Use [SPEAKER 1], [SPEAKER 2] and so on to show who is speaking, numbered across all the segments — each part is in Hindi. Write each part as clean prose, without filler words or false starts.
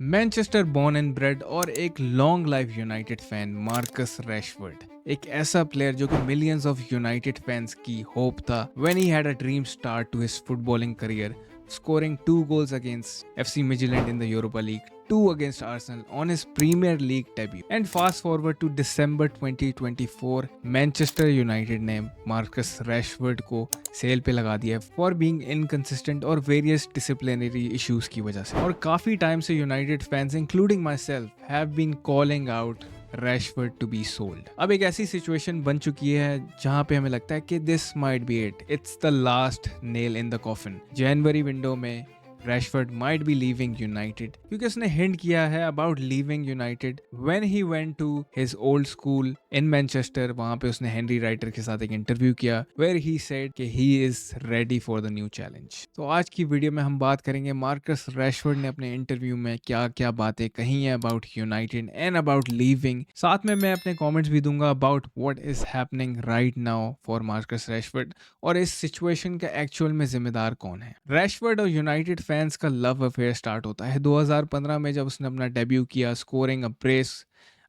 [SPEAKER 1] मैनचेस्टर बोर्न एंड ब्रेड और एक long life United fan Marcus Rashford, एक ऐसा प्लेयर जो कि मिलियंस ऑफ यूनाइटेड फैंस की होप था when he had a dream start to his footballing career, scoring 2 goals against FC Midtjylland in the Europa League, 2 against Arsenal on his Premier League debut. And fast forward to December 2024, Manchester United ने मार्कस रैशफोर्ड को सेल पे लगा दिया फॉर बीइंग इनकंसिस्टेंट और वेरियस डिसिप्लिनरी इश्यूज की वजह से। और काफी टाइम से United fans including myself have been calling out Rashford to be sold. अब एक ऐसी सिचुएशन बन चुकी है जहां पे हमें लगता है कि this might be it's the last nail in the coffin. जनवरी विंडो में Rashford might be leaving United, क्योंकि उसने हिंट किया है about leaving United when he went to his old school in Manchester. वहां पे उसने हेनरी राइटर के साथ एक इंटरव्यू किया वेयर ही सेड कि he is ready for the new challenge. तो आज की वीडियो में हम बात करेंगे मार्कस रैशफोर्ड ने अपने इंटरव्यू में क्या क्या बातें कही हैं about United and about leaving. साथ में मैं अपने कॉमेंट्स भी दूंगा about what is happening right now for Marcus Rashford और इस सिचुएशन का एक्चुअल में जिम्मेदार कौन है। रैशफोर्ड और यूनाइटेड फैंस का लव अफेयर स्टार्ट होता है 2015 में, जब उसने अपना डेब्यू किया scoring a brace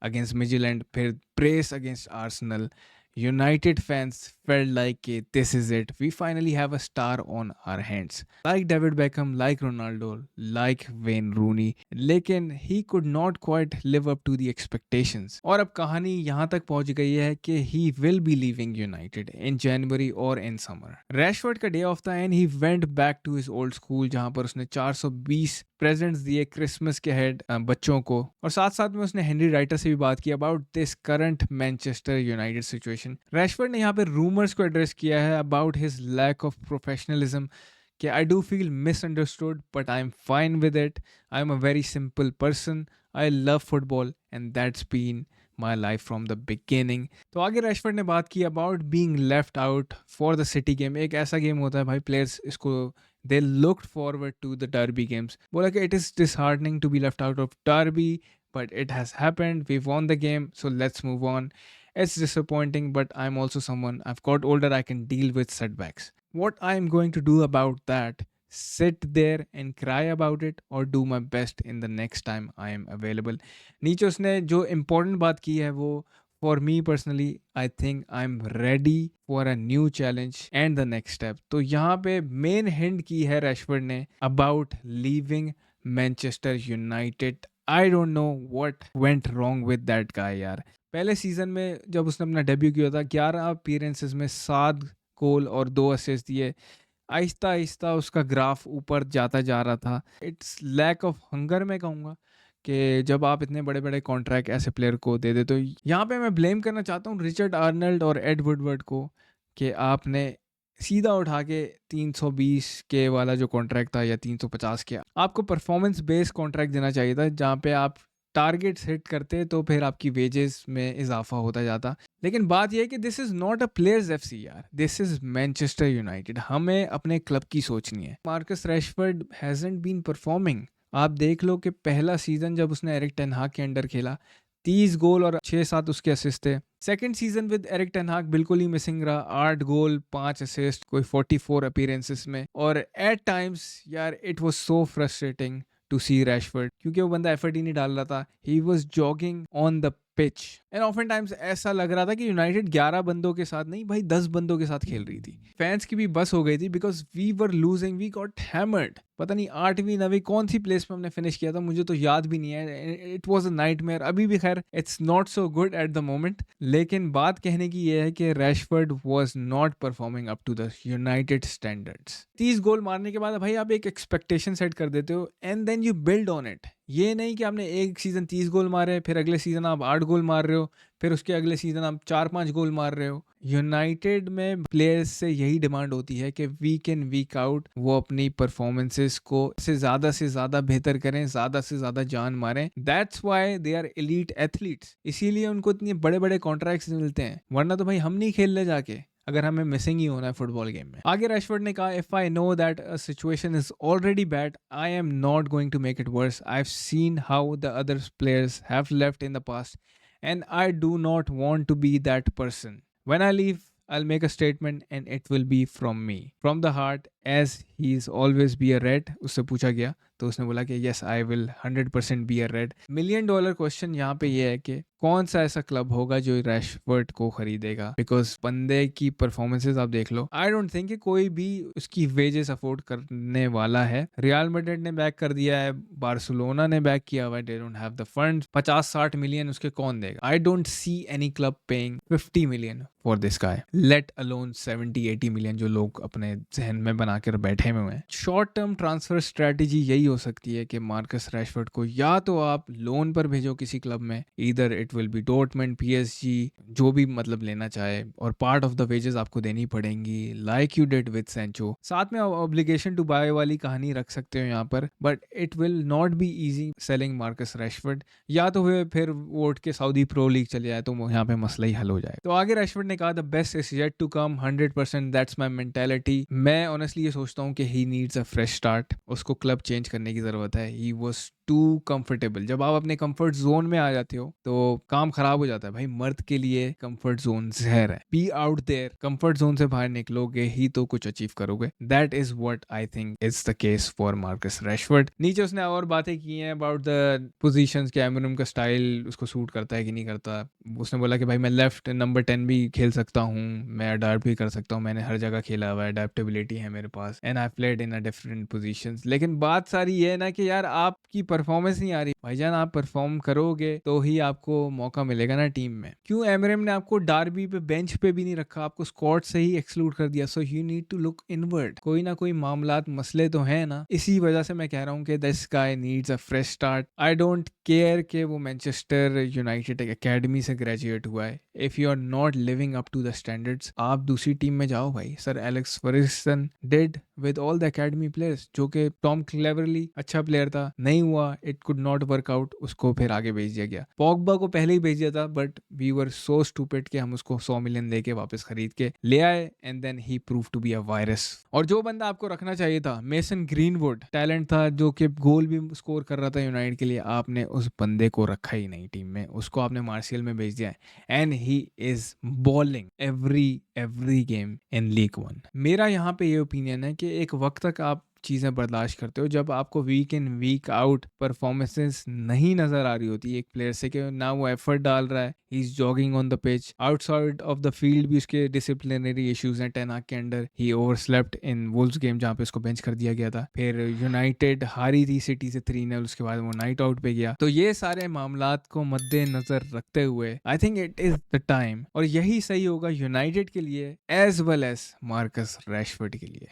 [SPEAKER 1] against Midtjylland, फिर brace against Arsenal. United fans felt like this is it. We finally have a star on our hands. Like David Beckham, like Ronaldo, like Wayne Rooney. लेकिन he could not quite live up to the expectations. और अब कहानी यहाँ तक पहुँच गई है कि he will be leaving United in January or in summer. Rashford का day off था and he went back to his old school, जहाँ पर उसने 420 प्रेजेंट्स दिए क्रिसमस के हेड बच्चों को। और साथ साथ में उसने हेनरी राइटर से भी बात की about this current Manchester United situation. Rashford ने यहाँ पे रूमर्स को एड्रेस किया है about his lack of professionalism कि I do feel misunderstood but I am fine with it. I am a very simple person, I love football and that's been my life from the beginning. तो आगे रैशफोर्ड ने बात की about being left out for the city game. एक ऐसा गेम होता है भाई, प्लेयर्स इसको they looked forward to the derby games. बोला कि it is disheartening to be left out of derby, but it has happened. We've won the game, so let's move on. It's disappointing, but I'm also someone, I've got older, I can deal with setbacks. What I'm going to do about that, sit there and cry about it or do my best in the next time I am available. नीचे उसने जो important बात की है वो For me personally, I think I'm ready for a new challenge and the next step. तो यहाँ पे मेन हिंट की है रैशफोर्ड ने about leaving Manchester United. I don't know what went wrong with that guy यार। पहले सीजन में जब उसने अपना डेब्यू किया था 11 अपीयरेंसेस में 7 गोल और 2 असिस्ट दिए। आहिस्ता आहिस्ता उसका ग्राफ ऊपर जाता जा रहा था। इट्स लैक ऑफ हंगर मैं कहूँगा कि जब आप इतने बड़े बड़े कॉन्ट्रैक्ट ऐसे प्लेयर को दे दे। तो यहाँ पे मैं ब्लेम करना चाहता हूँ रिचर्ड आर्नल्ड और एड वुडवर्ड को कि आपने सीधा उठा के 320 के वाला जो कॉन्ट्रैक्ट था या 350 के, आपको परफॉर्मेंस बेस्ड कॉन्ट्रैक्ट देना चाहिए था जहाँ पे आप टारगेट्स हिट करते तो फिर आपकी वेजेस में इजाफा होता जाता। लेकिन बात यह है कि this is not a players FC यार, दिस इज मैनचेस्टर यूनाइटेड। हमें अपने क्लब की सोचनी है। Marcus Rashford hasn't been performing. आप देख लो कि पहला सीजन जब उसने एरिक टेन हाग के अंडर खेला 30 गोल और 6-7 उसके असिस्ट थे। Second season with Erik ten हाग बिल्कुल ही मिसिंग रहा, 8 गोल 5 असिस्ट कोई 44 अपीयरेंसेस में। और एट टाइम्स यार it was so frustrating to see Rashford, क्योंकि वो बंदा एफर्ट ही नहीं डाल रहा था। He was jogging on the pitch and often times ऐसा लग रहा था कि यूनाइटेड 11 बंदों के साथ नहीं भाई 10 बंदों के साथ खेल रही थी। फैंस की भी बस हो गई थी because we were losing, we got hammered. पता नहीं 8वीं 9वीं कौन सी प्लेस में हमने फिनिश किया था, मुझे तो याद भी नहीं है। It was a nightmare. अभी भी खैर it's not so good at the moment. लेकिन बात कहने की यह है कि Rashford was not performing up to the United standards. 30 goal मारने के बाद भाई आप एक एक्सपेक्टेशन सेट कर देते हो and then you build on it. ये नहीं कि आपने एक सीजन 30 गोल मारे, फिर अगले सीजन आप 8 गोल मार रहे हो, फिर उसके अगले सीजन आप 4-5 गोल मार रहे हो। यूनाइटेड में प्लेयर्स से यही डिमांड होती है कि वीक इन वीक आउट वो अपनी परफॉर्मेंसेस को से ज़्यादा बेहतर करें, ज़्यादा से ज़्यादा जान मारें। That's why they are elite athletes. इसीलिए उनको इतने बड़े बड़े कॉन्ट्रैक्ट्स मिलते हैं, वरना तो भाई हम नहीं खेल ले जाके अगर हमें मिसिंग ही होना है फुटबॉल गेम में। आगे रैशफोर्ड ने कहा if I know that a situation is already bad I am not going to make it worse. I have seen how the other players have left in the past and I do not want to be that person. When I leave, I'll make a statement and it will be from me, from the heart, as he's always be a Red. उससे पूछा गया तो उसने बोला कि yes I will 100% be a red. $1 million question यहाँ पे ये है कि कौन सा ऐसा क्लब होगा जो रैशफोर्ड को खरीदेगा, बिकॉज बंदे की परफॉर्मेंसेज आप देख लो, आई डोंट थिंक कि कोई भी उसकी वेजेस अफोर्ड करने वाला है। रियल मैड्रिड ने बैक कर दिया है, बार्सिलोना ने बैक किया हुआ है, they don't have the funds. 50-60 million उसके कौन देगा? I don't see any club paying 50 million for this guy, let alone 70-80 million जो लोग अपने जहन में बनाकर बैठे हुए हैं। शॉर्ट टर्म ट्रांसफर स्ट्रेटेजी यही हो सकती है कि मार्कस रैशफोर्ड को या तो आप लोन पर भेजो किसी क्लब में, इधर it will be Dortmund, PSG, जो भी मतलब लेना चाहे, और पार्ट ऑफ द वेजेस आपको देनी पड़ेंगी like you did with Sancho. साथ में ऑब्लिगेशन टू बाय वाली कहानी रख सकते हो यहाँ पर, but it will not be easy selling Marcus Rashford. या तो फिर वो उठ के सऊदी प्रो लीग चले जाए तो यहाँ पे मसला ही हल हो जाए। तो आगे रैशफोर्ड ने कहा the best is yet to come, 100% that's my mentality. मैं ऑनेस्टली ये सोचता हूँ कि he needs a fresh start, उसको क्लब चेंज करने की जरूरत है। He was too comfortable. जब आप अपने कंफर्ट जोन में आ जाते हो तो काम खराब हो जाता है भाई। मर्द के लिए कंफर्ट जोन जहर है। Be out there, comfort zone से बाहर निकलोगे ही तो कुछ अचीव करोगे। That is what I think is the case for Marcus Rashford. नीचे उसने और बातें की हैं अबाउट द पोजीशंस, के एमोनिम का स्टाइल उसको सूट करता है कि नहीं करता। उसने बोला कि भाई मैं लेफ्ट नंबर 10 भी खेल सकता हूँ, मैं अडाप्ट भी कर सकता हूँ, मैंने हर जगह खेला हुआ है, अडेप्टेबिलिटी है मेरे पास, and I played in a different positions. लेकिन बात सारी ये है ना कि यार आपकी परफॉर्मेंस नहीं आ रही भाईजान। आप परफॉर्म करोगे तो ही आपको मौका मिलेगा ना टीम में। क्यों एमरेम ने आपको डार्बी पे बेंच पे भी नहीं रखा, आपको स्क्वाड से ही एक्सक्लूड कर दिया? So you need to look inward. कोई ना कोई मामलात मसले तो है ना। इसी वजह से मैं कह रहा हूँ कि this guy needs a fresh start. I don't care कि वो मैनचेस्टर यूनाइटेड एकेडमी से ग्रेजुएट हुआ है। If you are not living up to the standards, आप दूसरी टीम में जाओ भाई। Sir Alex Ferguson did with all the academy players, जो कि टॉम क्लेवरली अच्छा प्लेयर था, नहीं हुआ, it could not work out, उसको फिर आगे भेज दिया गया। पॉगबा को पहले ही भेज दिया था, but we were so stupid कि हम उसको 100 मिलियन देके वापस खरीद के ले आए, and then he prove to be a virus. और जो बंदा आपको रखना चाहिए था, मेसन ग्रीनवुड, टैलेंट था, जो कि गोल भी स्कोर कर रहा था यूनाइटेड के लिए, आपने उस बंदे को रखा ही नहीं टीम में, उसको आपने मार्शियल में भेज दिया है, and he is bowling every game in league 1। मेरा यहाँ पे ये ओपिनियन है कि एक वक्त तक आप चीज़ें बर्दाश्त करते हो, जब आपको वीक इन वीक आउट परफॉर्मेंसेस नहीं नजर आ रही होती एक प्लेयर से, कि ना वो एफर्ट डाल रहा है, he is jogging on the pitch, outside of the field भी उसके डिसिप्लिनरी इश्यूज हैं। टेन हाग के अंडर ही ओवरस्लेप्ट इन वुल्व्स गेम जहाँ पे उसको बेंच कर दिया गया था। फिर यूनाइटेड हारी थी सिटी से 3-0, उसके बाद वो नाइट आउट पे गया। तो ये सारे मामलात को मद्देनजर रखते हुए I think it is the time, और यही सही होगा यूनाइटेड के लिए as well as Marcus Rashford के लिए।